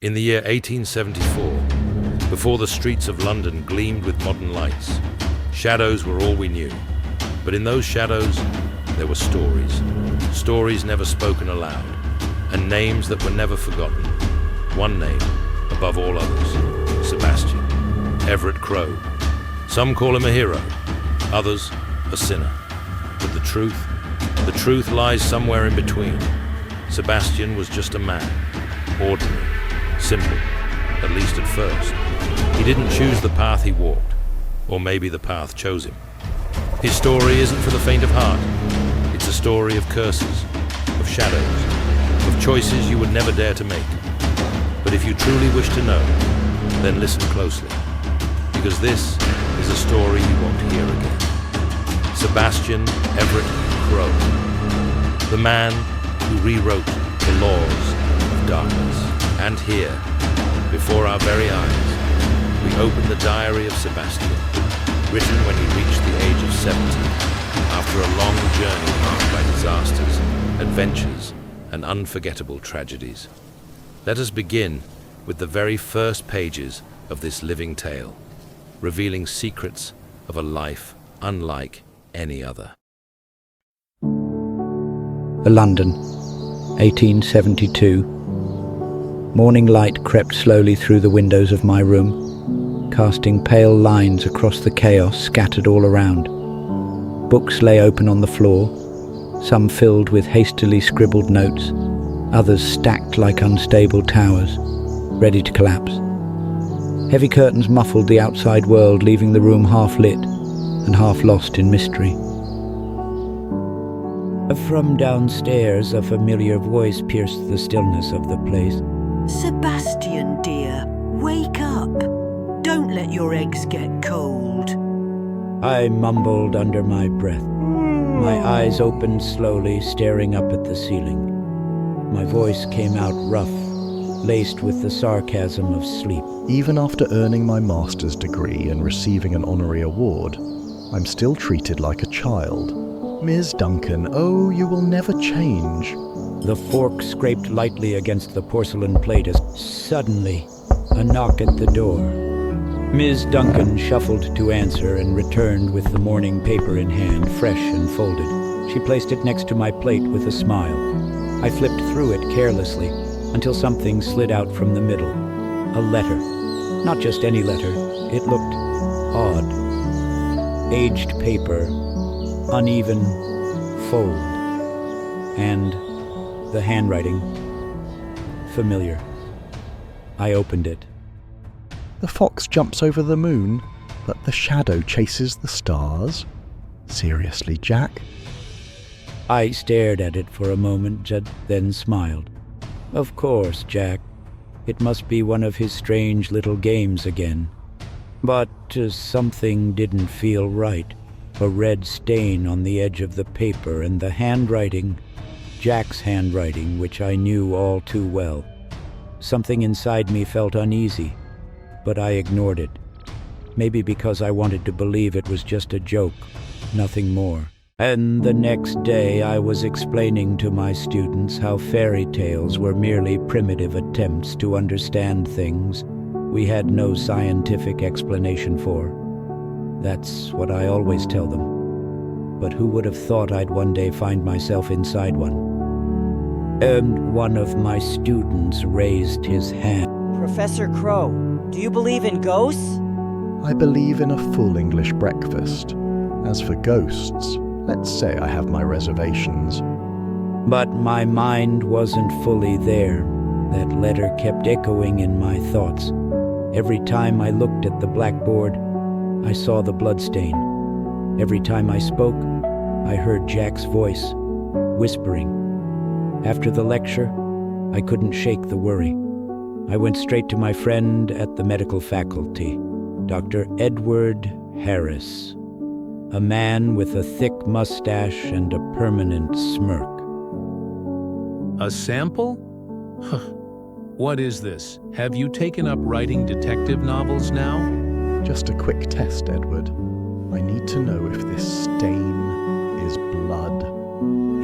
In the year 1874, before the streets of London gleamed with modern lights, shadows were all we knew. But in those shadows, there were stories. Stories never spoken aloud, and names that were never forgotten. One name, above all others, Sebastian Crowe. Some call him a hero, others a sinner. But the truth lies somewhere in between. Sebastian was just a man, ordinary, simple, at least at first. He didn't choose the path he walked, or maybe the path chose him. His story isn't for the faint of heart. It's a story of curses, of shadows, of choices you would never dare to make. But if you truly wish to know, then listen closely, because this is a story you won't hear again. Sebastian Crowe, the man who rewrote the laws of darkness. And here, before our very eyes, we open the diary of Sebastian, written when he reached the age of 70, after a long journey marked by disasters, adventures, and unforgettable tragedies. Let us begin with the very first pages of this living tale, revealing secrets of a life unlike any other. London, 1872. Morning light crept slowly through the windows of my room, casting pale lines across the chaos scattered all around. Books lay open on the floor, some filled with hastily scribbled notes, others stacked like unstable towers, ready to collapse. Heavy curtains muffled the outside world, leaving the room half lit and half lost in mystery. From downstairs, a familiar voice pierced the stillness of the place. Sebastian, dear, wake up. Don't let your eggs get cold. I mumbled under my breath. My eyes opened slowly, staring up at the ceiling. My voice came out rough, laced with the sarcasm of sleep. Even after earning my master's degree and receiving an honorary award, I'm still treated like a child. Ms. Duncan, oh, you will never change. The fork scraped lightly against the porcelain plate as suddenly a knock at the door. Ms. Duncan shuffled to answer and returned with the morning paper in hand, fresh and folded. She placed it next to my plate with a smile. I flipped through it carelessly until something slid out from the middle. A letter. Not just any letter. It looked odd. Aged paper, uneven fold, and the handwriting familiar. I opened it. The fox jumps over the moon, but the shadow chases the stars. Seriously, Jack? I stared at it for a moment, then smiled. Of course, Jack. It must be one of his strange little games again. But something didn't feel right. A red stain on the edge of the paper, and the handwriting, Jack's handwriting, which I knew all too well. Something inside me felt uneasy, but I ignored it. Maybe because I wanted to believe it was just a joke, nothing more. And the next day I was explaining to my students how fairy tales were merely primitive attempts to understand things we had no scientific explanation for. That's what I always tell them. But who would have thought I'd one day find myself inside one? And one of my students raised his hand. Professor Crowe, do you believe in ghosts? I believe in a full English breakfast. As for ghosts, let's say I have my reservations. But my mind wasn't fully there. That letter kept echoing in my thoughts. Every time I looked at the blackboard, I saw the bloodstain. Every time I spoke, I heard Jack's voice, whispering. After the lecture, I couldn't shake the worry. I went straight to my friend at the medical faculty, Dr. Edward Harris, a man with a thick mustache and a permanent smirk. A sample? Huh. What is this? Have you taken up writing detective novels now? Just a quick test, Edward. I need to know if this stain is blood.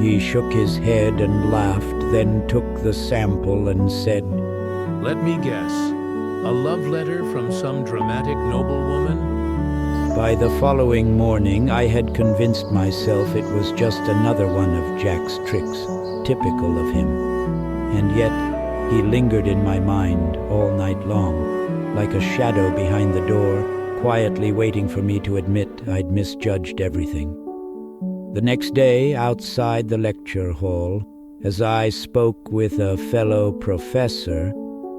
He shook his head and laughed, then took the sample and said, Let me guess. A love letter from some dramatic noblewoman? By the following morning, I had convinced myself it was just another one of Jack's tricks, typical of him. And yet, he lingered in my mind all night long, like a shadow behind the door, quietly waiting for me to admit I'd misjudged everything. The next day, outside the lecture hall, as I spoke with a fellow professor,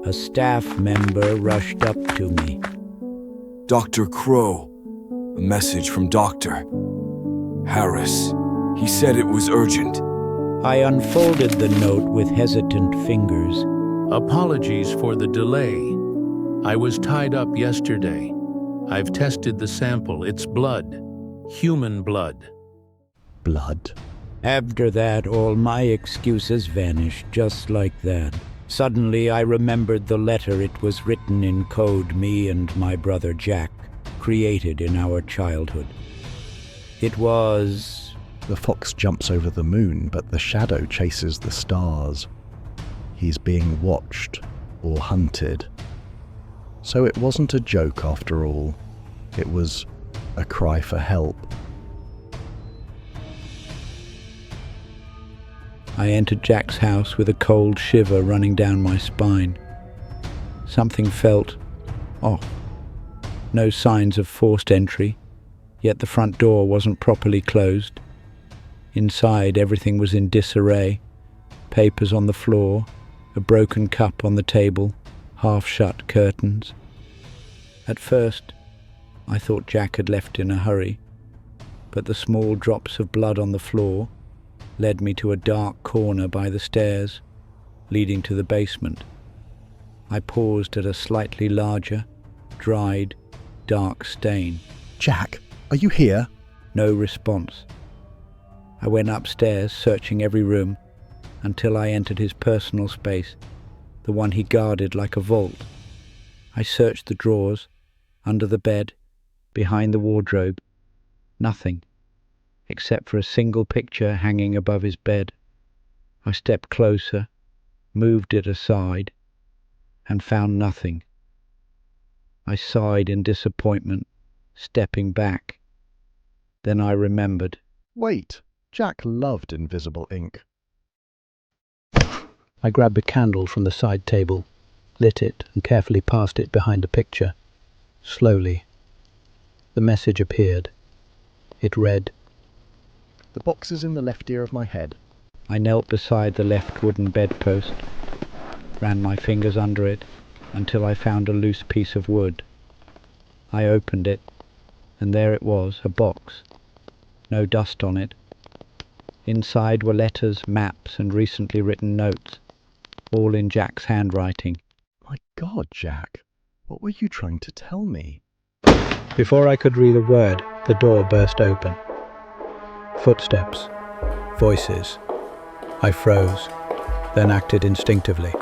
a staff member rushed up to me. Dr. Crowe. A message from Dr. Harris. He said it was urgent. I unfolded the note with hesitant fingers. Apologies for the delay. I was tied up yesterday. I've tested the sample. It's blood. Human blood. Blood. After that, all my excuses vanished just like that. Suddenly, I remembered the letter. It was written in code me and my brother Jack created in our childhood. It was... The fox jumps over the moon, but the shadow chases the stars. He's being watched or hunted. So it wasn't a joke after all. It was a cry for help. I entered Jack's house with a cold shiver running down my spine. Something felt off. No signs of forced entry, yet the front door wasn't properly closed. Inside, everything was in disarray. Papers on the floor, a broken cup on the table, half-shut curtains. At first, I thought Jack had left in a hurry, but the small drops of blood on the floor led me to a dark corner by the stairs, leading to the basement. I paused at a slightly larger, dried, dark stain. Jack, are you here? No response. I went upstairs, searching every room, until I entered his personal space, the one he guarded like a vault. I searched the drawers, under the bed, behind the wardrobe. Nothing, except for a single picture hanging above his bed. I stepped closer, moved it aside, and found nothing. I sighed in disappointment, stepping back. Then I remembered. Wait, Jack loved invisible ink. I grabbed a candle from the side table, lit it, and carefully passed it behind the picture. Slowly, the message appeared. It read, The box is in the left ear of my head. I knelt beside the left wooden bedpost, ran my fingers under it until I found a loose piece of wood. I opened it, and there it was, a box. No dust on it. Inside were letters, maps, and recently written notes, all in Jack's handwriting. My God, Jack, what were you trying to tell me? Before I could read a word, the door burst open. Footsteps. Voices. I froze, then acted instinctively.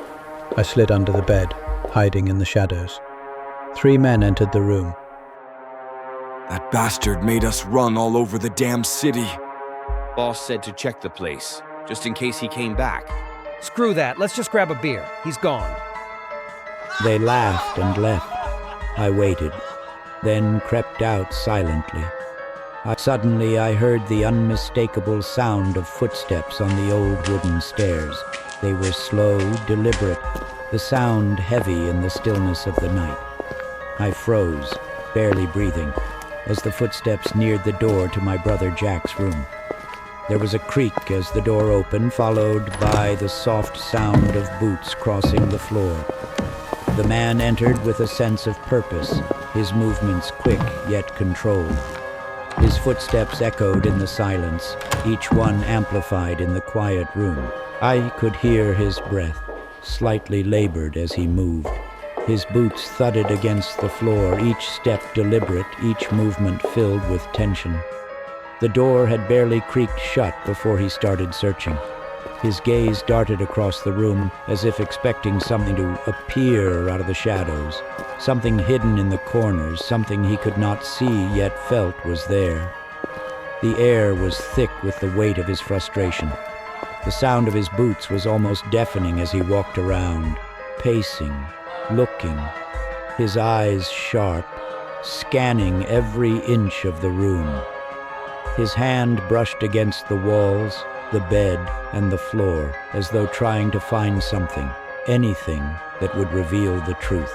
I slid under the bed, hiding in the shadows. 3 men entered the room. That bastard made us run all over the damn city. Boss said to check the place, just in case he came back. Screw that, let's just grab a beer. He's gone. They laughed and left. I waited, then crept out silently. Suddenly I heard the unmistakable sound of footsteps on the old wooden stairs. They were slow, deliberate, the sound heavy in the stillness of the night. I froze, barely breathing, as the footsteps neared the door to my brother Jack's room. There was a creak as the door opened, followed by the soft sound of boots crossing the floor. The man entered with a sense of purpose, his movements quick yet controlled. His footsteps echoed in the silence, each one amplified in the quiet room. I could hear his breath, slightly labored as he moved. His boots thudded against the floor, each step deliberate, each movement filled with tension. The door had barely creaked shut before he started searching. His gaze darted across the room as if expecting something to appear out of the shadows, something hidden in the corners, something he could not see yet felt was there. The air was thick with the weight of his frustration. The sound of his boots was almost deafening as he walked around, pacing, looking, his eyes sharp, scanning every inch of the room. His hand brushed against the walls, the bed, and the floor, as though trying to find something, anything that would reveal the truth.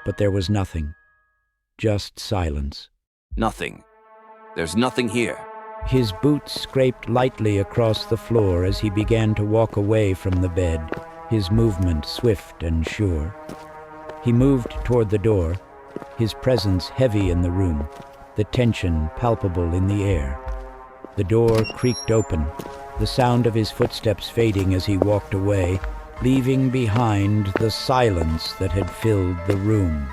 But there was nothing. Just silence. Nothing. There's nothing here. His boots scraped lightly across the floor as he began to walk away from the bed, his movement swift and sure. He moved toward the door, his presence heavy in the room, the tension palpable in the air. The door creaked open, the sound of his footsteps fading as he walked away, leaving behind the silence that had filled the room.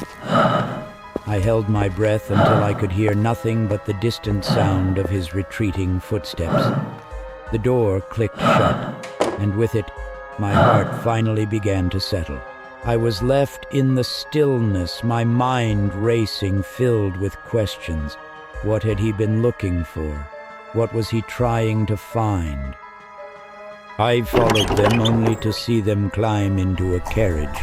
I held my breath until I could hear nothing but the distant sound of his retreating footsteps. The door clicked shut, and with it, my heart finally began to settle. I was left in the stillness, my mind racing, filled with questions. What had he been looking for? What was he trying to find? I followed them only to see them climb into a carriage,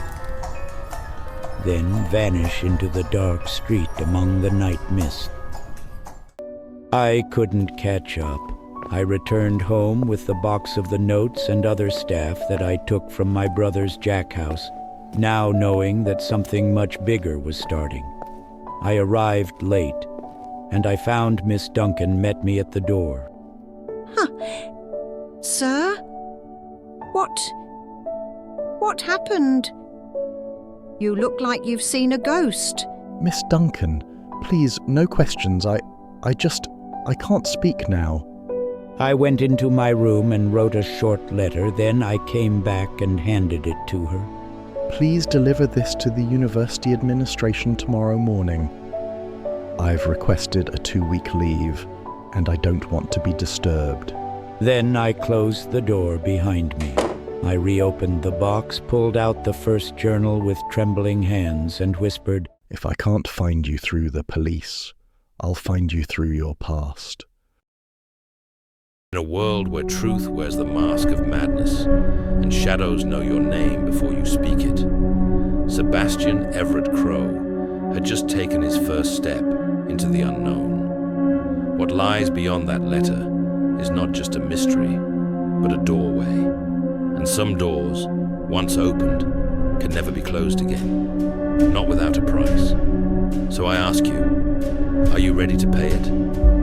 then vanish into the dark street among the night mist. I couldn't catch up. I returned home with the box of the notes and other staff that I took from my brother's jack house, now knowing that something much bigger was starting. I arrived late, and I found Miss Duncan met me at the door. Sir? What happened? You look like you've seen a ghost. Miss Duncan, please, no questions. I can't speak now. I went into my room and wrote a short letter, then I came back and handed it to her. Please deliver this to the university administration tomorrow morning. I've requested a 2-week leave, and I don't want to be disturbed. Then I closed the door behind me. I reopened the box, pulled out the first journal with trembling hands, and whispered, If I can't find you through the police, I'll find you through your past. In a world where truth wears the mask of madness, and shadows know your name before you speak it, Sebastian Crowe had just taken his first step into the unknown. What lies beyond that letter is not just a mystery, but a doorway. And some doors, once opened, can never be closed again, not without a price. So I ask you, are you ready to pay it?